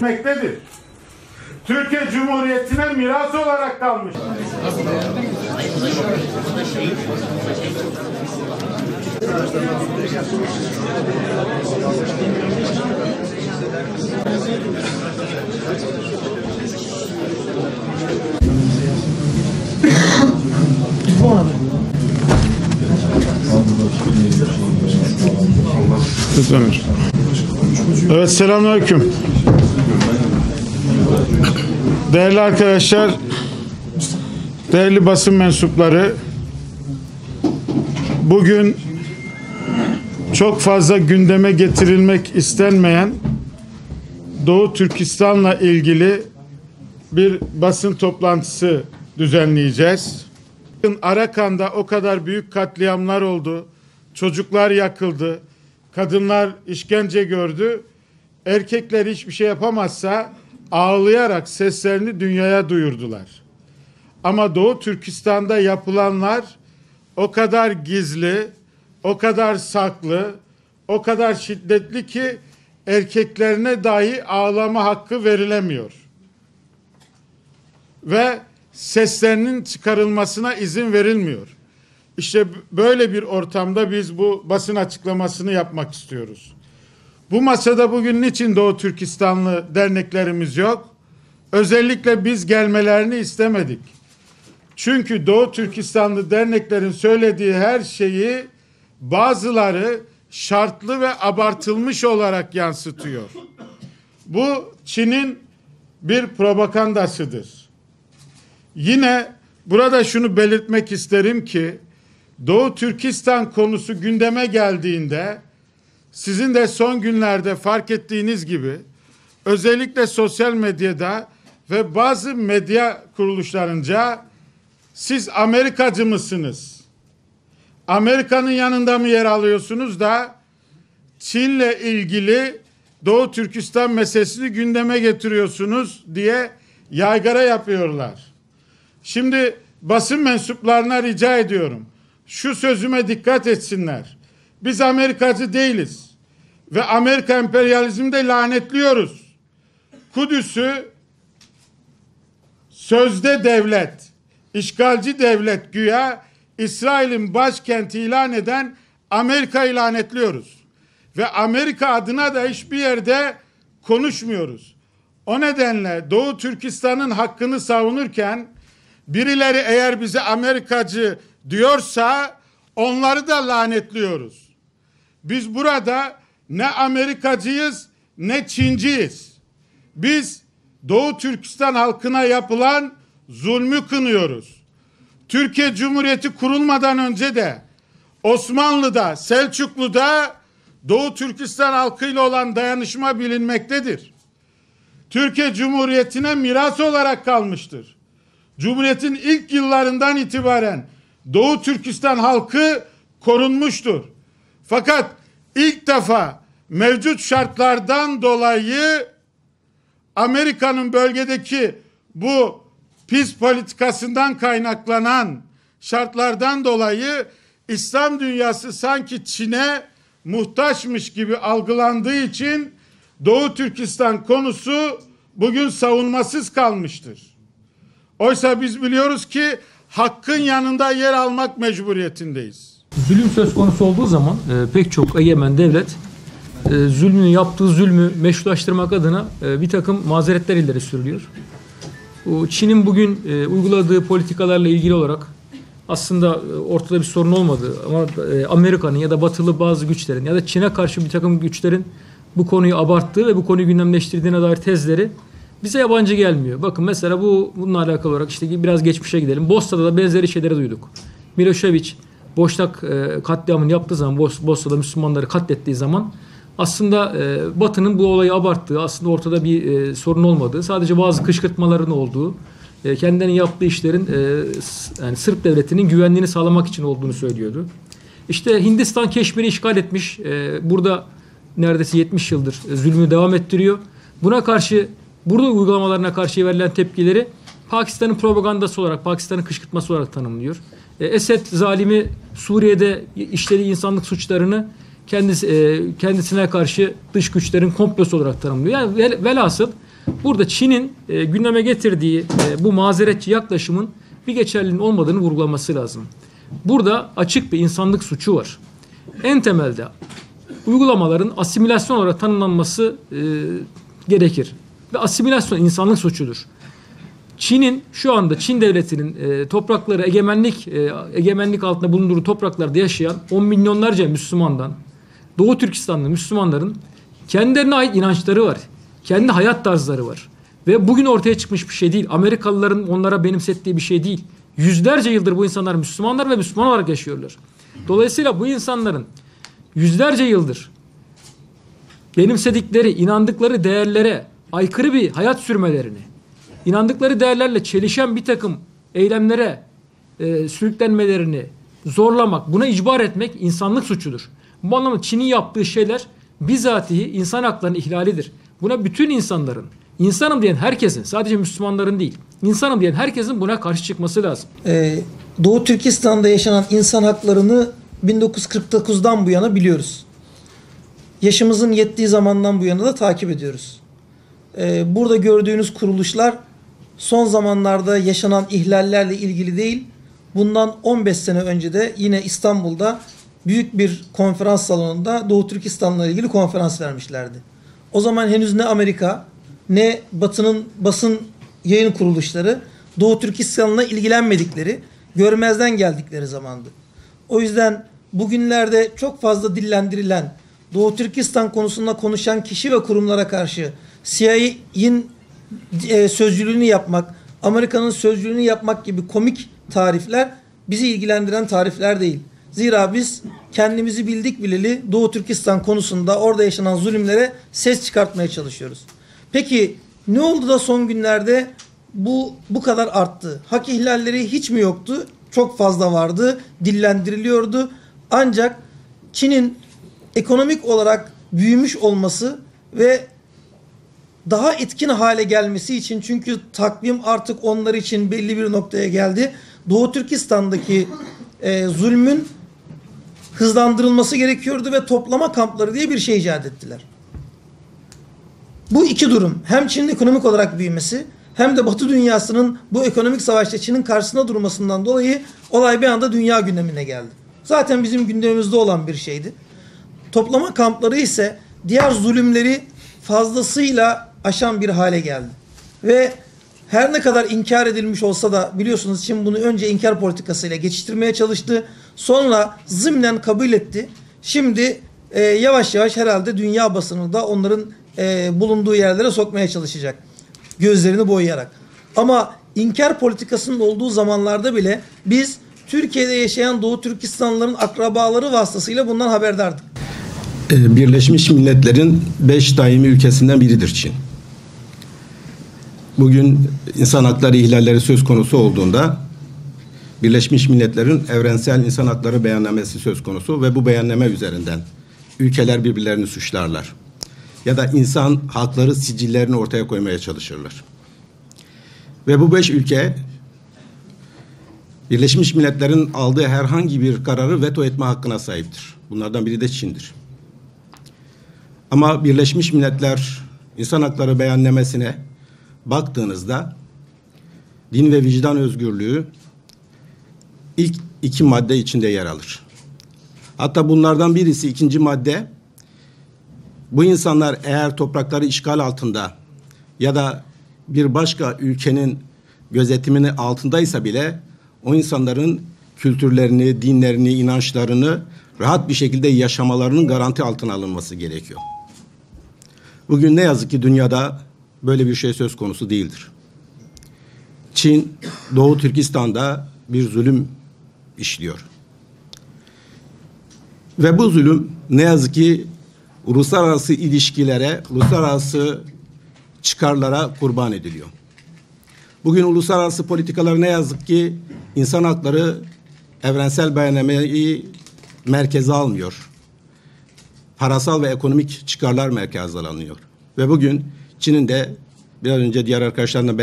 Mektedir. Türkiye Cumhuriyeti'ne miras olarak kalmış. Evet, selamünaleyküm. Değerli arkadaşlar, değerli basın mensupları, bugün çok fazla gündeme getirilmek istenmeyen Doğu Türkistan'la ilgili bir basın toplantısı düzenleyeceğiz. Arakan'da o kadar büyük katliamlar oldu, çocuklar yakıldı, kadınlar işkence gördü, erkekler hiçbir şey yapamazsa ağlayarak seslerini dünyaya duyurdular. Ama Doğu Türkistan'da yapılanlar o kadar gizli, o kadar saklı, o kadar şiddetli ki erkeklerine dahi ağlama hakkı verilemiyor. Ve seslerinin çıkarılmasına izin verilmiyor. İşte böyle bir ortamda biz bu basın açıklamasını yapmak istiyoruz. Bu masada bugün niçin Doğu Türkistanlı derneklerimiz yok? Özellikle biz gelmelerini istemedik. Çünkü Doğu Türkistanlı derneklerin söylediği her şeyi bazıları şartlı ve abartılmış olarak yansıtıyor. Bu Çin'in bir propagandasıdır. Yine burada şunu belirtmek isterim ki Doğu Türkistan konusu gündeme geldiğinde sizin de son günlerde fark ettiğiniz gibi özellikle sosyal medyada ve bazı medya kuruluşlarınca siz Amerikacı mısınız? Amerika'nın yanında mı yer alıyorsunuz da Çin'le ilgili Doğu Türkistan meselesini gündeme getiriyorsunuz diye yaygara yapıyorlar. Şimdi basın mensuplarına rica ediyorum. Şu sözüme dikkat etsinler. Biz Amerikacı değiliz. Ve Amerika emperyalizmini de lanetliyoruz. Kudüs'ü sözde devlet, işgalci devlet güya İsrail'in başkenti ilan eden Amerika'yı lanetliyoruz. Ve Amerika adına da hiçbir yerde konuşmuyoruz. O nedenle Doğu Türkistan'ın hakkını savunurken birileri eğer bize Amerikacı diyorsa onları da lanetliyoruz. Biz burada ne Amerikacıyız ne Çinciyiz. Biz Doğu Türkistan halkına yapılan zulmü kınıyoruz. Türkiye Cumhuriyeti kurulmadan önce de Osmanlı'da, Selçuklu'da Doğu Türkistan halkıyla olan dayanışma bilinmektedir. Türkiye Cumhuriyeti'ne miras olarak kalmıştır. Cumhuriyetin ilk yıllarından itibaren Doğu Türkistan halkı korunmuştur. Fakat ilk defa mevcut şartlardan dolayı Amerika'nın bölgedeki bu pis politikasından kaynaklanan şartlardan dolayı İslam dünyası sanki Çin'e muhtaçmış gibi algılandığı için Doğu Türkistan konusu bugün savunmasız kalmıştır. Oysa biz biliyoruz ki hakkın yanında yer almak mecburiyetindeyiz. Zulüm söz konusu olduğu zaman pek çok egemen devlet zulmünü yaptığı zulmü meşrulaştırmak adına bir takım mazeretler ileri sürülüyor. Çin'in bugün uyguladığı politikalarla ilgili olarak aslında ortada bir sorun olmadığı ama Amerika'nın ya da batılı bazı güçlerin ya da Çin'e karşı bir takım güçlerin bu konuyu abarttığı ve bu konuyu gündemleştirdiğine dair tezleri bize yabancı gelmiyor. Bakın mesela bununla alakalı olarak işte biraz geçmişe gidelim. Bosna'da da benzeri şeyleri duyduk. Milošević Boşnak katliamını yaptığı zaman, Bosna'da Müslümanları katlettiği zaman aslında Batı'nın bu olayı abarttığı, aslında ortada bir sorun olmadığı, sadece bazı kışkırtmaların olduğu, kendilerinin yaptığı işlerin yani Sırp devletinin güvenliğini sağlamak için olduğunu söylüyordu. İşte Hindistan Keşmir'i işgal etmiş. Burada neredeyse 70 yıldır zulmü devam ettiriyor. Buna karşı, burada uygulamalarına karşı verilen tepkileri Pakistan'ın propagandası olarak, Pakistan'ın kışkırtması olarak tanımlıyor. Esed zalimi Suriye'de işlediği insanlık suçlarını kendisine karşı dış güçlerin komplosu olarak tanımlıyor. Yani velhasıl burada Çin'in gündeme getirdiği bu mazeretçi yaklaşımın bir geçerliliğinin olmadığını vurgulaması lazım. Burada açık bir insanlık suçu var. En temelde uygulamaların asimilasyon olarak tanımlanması gerekir. Ve asimilasyon insanlık suçudur. Çin'in şu anda Çin devletinin toprakları egemenlik altında bulunduğu topraklarda yaşayan 10 milyonlarca Müslümandan, Doğu Türkistanlı Müslümanların kendilerine ait inançları var. Kendi hayat tarzları var. Ve bugün ortaya çıkmış bir şey değil. Amerikalıların onlara benimsettiği bir şey değil. Yüzlerce yıldır bu insanlar Müslümanlar ve Müslüman olarak yaşıyorlar. Dolayısıyla bu insanların yüzlerce yıldır benimsedikleri, inandıkları değerlere aykırı bir hayat sürmelerini, inandıkları değerlerle çelişen bir takım eylemlere sürüklenmelerini zorlamak, buna icbar etmek insanlık suçudur. Bu anlamda Çin'in yaptığı şeyler bizatihi insan haklarının ihlalidir. Buna bütün insanların, insanım diyen herkesin, sadece Müslümanların değil, insanım diyen herkesin buna karşı çıkması lazım. Doğu Türkistan'da yaşanan insan haklarını 1949'dan bu yana biliyoruz. Yaşımızın yettiği zamandan bu yana da takip ediyoruz. Burada gördüğünüz kuruluşlar son zamanlarda yaşanan ihlallerle ilgili değil, bundan 15 sene önce de yine İstanbul'da büyük bir konferans salonunda Doğu Türkistan'la ilgili konferans vermişlerdi. O zaman henüz ne Amerika ne Batı'nın basın yayın kuruluşları Doğu Türkistan'la ilgilenmedikleri, görmezden geldikleri zamandı. O yüzden bugünlerde çok fazla dillendirilen, Doğu Türkistan konusunda konuşan kişi ve kurumlara karşı CIA'nin sözcülüğünü yapmak, Amerika'nın sözcülüğünü yapmak gibi komik tarifler bizi ilgilendiren tarifler değil. Zira biz kendimizi bildik bileli Doğu Türkistan konusunda orada yaşanan zulümlere ses çıkartmaya çalışıyoruz. Peki ne oldu da son günlerde bu kadar arttı? Hak ihlalleri hiç mi yoktu? Çok fazla vardı, dillendiriliyordu. Ancak Çin'in ekonomik olarak büyümüş olması ve daha etkin hale gelmesi için, çünkü takvim artık onlar için belli bir noktaya geldi. Doğu Türkistan'daki zulmün hızlandırılması gerekiyordu ve toplama kampları diye bir şey icat ettiler. Bu iki durum, hem Çin'in ekonomik olarak büyümesi hem de Batı dünyasının bu ekonomik savaşta Çin'in karşısına durmasından dolayı olay bir anda dünya gündemine geldi. Zaten bizim gündemimizde olan bir şeydi. Toplama kampları ise diğer zulümleri fazlasıyla aşan bir hale geldi. Ve her ne kadar inkar edilmiş olsa da biliyorsunuz Çin bunu önce inkar politikasıyla geçiştirmeye çalıştı. Sonra zımnen kabul etti. Şimdi yavaş yavaş herhalde dünya basını da onların bulunduğu yerlere sokmaya çalışacak. Gözlerini boyayarak. Ama inkar politikasının olduğu zamanlarda bile biz Türkiye'de yaşayan Doğu Türkistanlıların akrabaları vasıtasıyla bundan haberdardık. Birleşmiş Milletler'in 5 daimi ülkesinden biridir Çin. Bugün insan hakları ihlalleri söz konusu olduğunda Birleşmiş Milletler'in evrensel insan hakları beyannamesi söz konusu ve bu beyanname üzerinden ülkeler birbirlerini suçlarlar. Ya da insan hakları sicillerini ortaya koymaya çalışırlar. Ve bu 5 ülke Birleşmiş Milletler'in aldığı herhangi bir kararı veto etme hakkına sahiptir. Bunlardan biri de Çin'dir. Ama Birleşmiş Milletler İnsan Hakları Beyannamesi'ne baktığınızda din ve vicdan özgürlüğü ilk 2 madde içinde yer alır. Hatta bunlardan birisi 2. madde, bu insanlar eğer toprakları işgal altında ya da bir başka ülkenin gözetimini altındaysa bile o insanların kültürlerini, dinlerini, inançlarını rahat bir şekilde yaşamalarının garanti altına alınması gerekiyor. Bugün ne yazık ki dünyada böyle bir şey söz konusu değildir. Çin, Doğu Türkistan'da bir zulüm işliyor. Ve bu zulüm ne yazık ki uluslararası ilişkilere, uluslararası çıkarlara kurban ediliyor. Bugün uluslararası politikalar ne yazık ki insan hakları evrensel beyannameyi merkeze almıyor. Parasal ve ekonomik çıkarlar merkeze alınıyor. Ve bugün Çin'in de biraz önce diğer arkadaşların da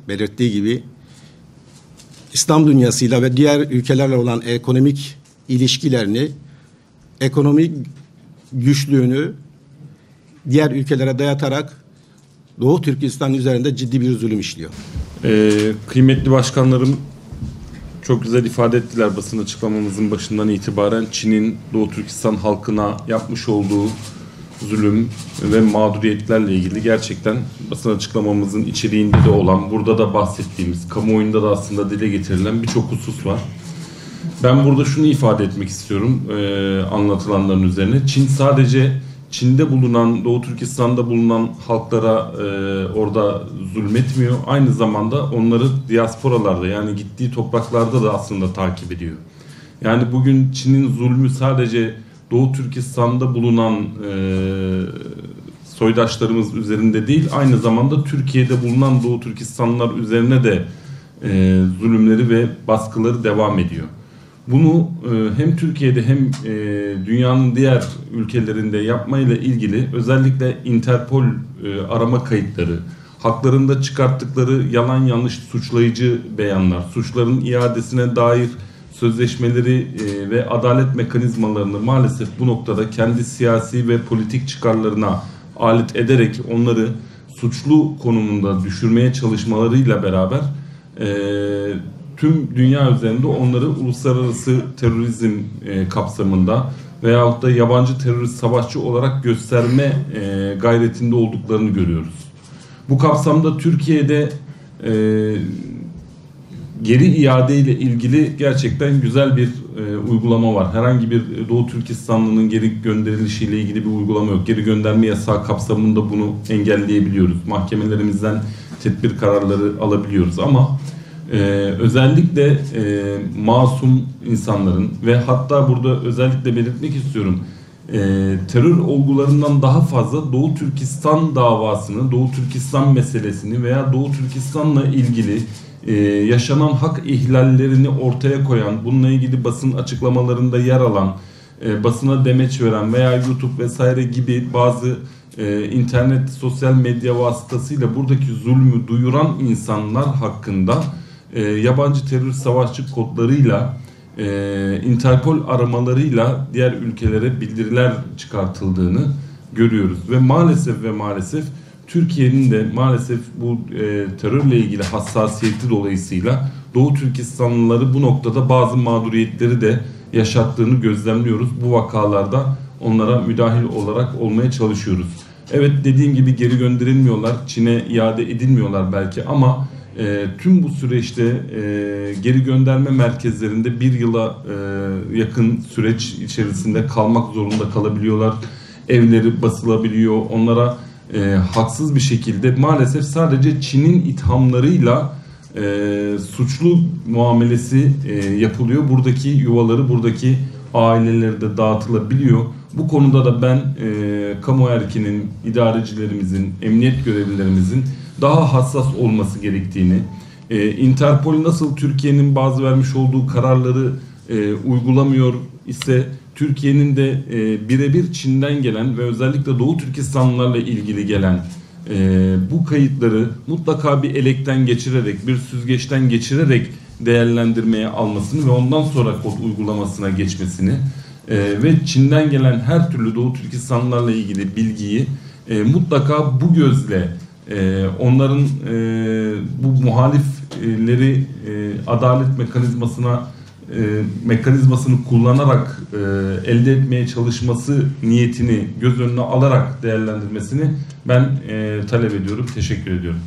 belirttiği gibi İslam dünyasıyla ve diğer ülkelerle olan ekonomik ilişkilerini, ekonomik güçlüğünü diğer ülkelere dayatarak Doğu Türkistan üzerinde ciddi bir zulüm işliyor. Kıymetli başkanlarım çok güzel ifade ettiler basın açıklamamızın başından itibaren Çin'in Doğu Türkistan halkına yapmış olduğu zulüm ve mağduriyetlerle ilgili gerçekten basın açıklamamızın içeriğinde de olan, burada da bahsettiğimiz, kamuoyunda da aslında dile getirilen birçok husus var. Ben burada şunu ifade etmek istiyorum anlatılanların üzerine. Çin sadece Çin'de bulunan, Doğu Türkistan'da bulunan halklara orada zulmetmiyor. Aynı zamanda onları diasporalarda, yani gittiği topraklarda da aslında takip ediyor. Yani bugün Çin'in zulmü sadece Doğu Türkistan'da bulunan soydaşlarımız üzerinde değil, aynı zamanda Türkiye'de bulunan Doğu Türkistanlılar üzerine de zulümleri ve baskıları devam ediyor. Bunu hem Türkiye'de hem dünyanın diğer ülkelerinde yapmayla ilgili özellikle Interpol arama kayıtları, haklarında çıkarttıkları yalan yanlış suçlayıcı beyanlar, suçların iadesine dair sözleşmeleri ve adalet mekanizmalarını maalesef bu noktada kendi siyasi ve politik çıkarlarına alet ederek onları suçlu konumunda düşürmeye çalışmalarıyla beraber tüm dünya üzerinde onları uluslararası terörizm kapsamında veyahut da yabancı terörist savaşçı olarak gösterme gayretinde olduklarını görüyoruz. Bu kapsamda Türkiye'de geri iade ile ilgili gerçekten güzel bir uygulama var. Herhangi bir Doğu Türkistanlı'nın geri gönderilişiyle ilgili bir uygulama yok. Geri gönderme yasağı kapsamında bunu engelleyebiliyoruz. Mahkemelerimizden tedbir kararları alabiliyoruz ama özellikle masum insanların ve hatta burada özellikle belirtmek istiyorum, terör olgularından daha fazla Doğu Türkistan davasını, Doğu Türkistan meselesini veya Doğu Türkistan'la ilgili yaşanan hak ihlallerini ortaya koyan, bununla ilgili basın açıklamalarında yer alan, basına demeç veren veya YouTube vesaire gibi bazı internet, sosyal medya vasıtasıyla buradaki zulmü duyuran insanlar hakkında yabancı terörist savaşçı kodlarıyla, Interpol aramalarıyla diğer ülkelere bildiriler çıkartıldığını görüyoruz. Ve maalesef Türkiye'nin de maalesef bu terörle ilgili hassasiyeti dolayısıyla Doğu Türkistanlıları bu noktada bazı mağduriyetleri de yaşattığını gözlemliyoruz. Bu vakalarda onlara müdahil olarak olmaya çalışıyoruz. Evet, dediğim gibi geri gönderilmiyorlar, Çin'e iade edilmiyorlar belki ama tüm bu süreçte geri gönderme merkezlerinde bir yıla yakın süreç içerisinde kalmak zorunda kalabiliyorlar. Evleri basılabiliyor. Onlara haksız bir şekilde maalesef sadece Çin'in ithamlarıyla suçlu muamelesi yapılıyor. Buradaki yuvaları, buradaki aileleri de dağıtılabiliyor. Bu konuda da ben kamu erkinin, idarecilerimizin, emniyet görevlilerimizin daha hassas olması gerektiğini, Interpol nasıl Türkiye'nin bazı vermiş olduğu kararları uygulamıyor ise Türkiye'nin de birebir Çin'den gelen ve özellikle Doğu Türkistanlılarla ilgili gelen bu kayıtları mutlaka bir elekten geçirerek, bir süzgeçten geçirerek değerlendirmeye almasını ve ondan sonra kod uygulamasına geçmesini ve Çin'den gelen her türlü Doğu Türkistanlılarla ilgili bilgiyi mutlaka bu gözle onların bu muhalifleri adalet mekanizmasını kullanarak elde etmeye çalışması niyetini göz önüne alarak değerlendirmesini ben talep ediyorum. Teşekkür ediyorum.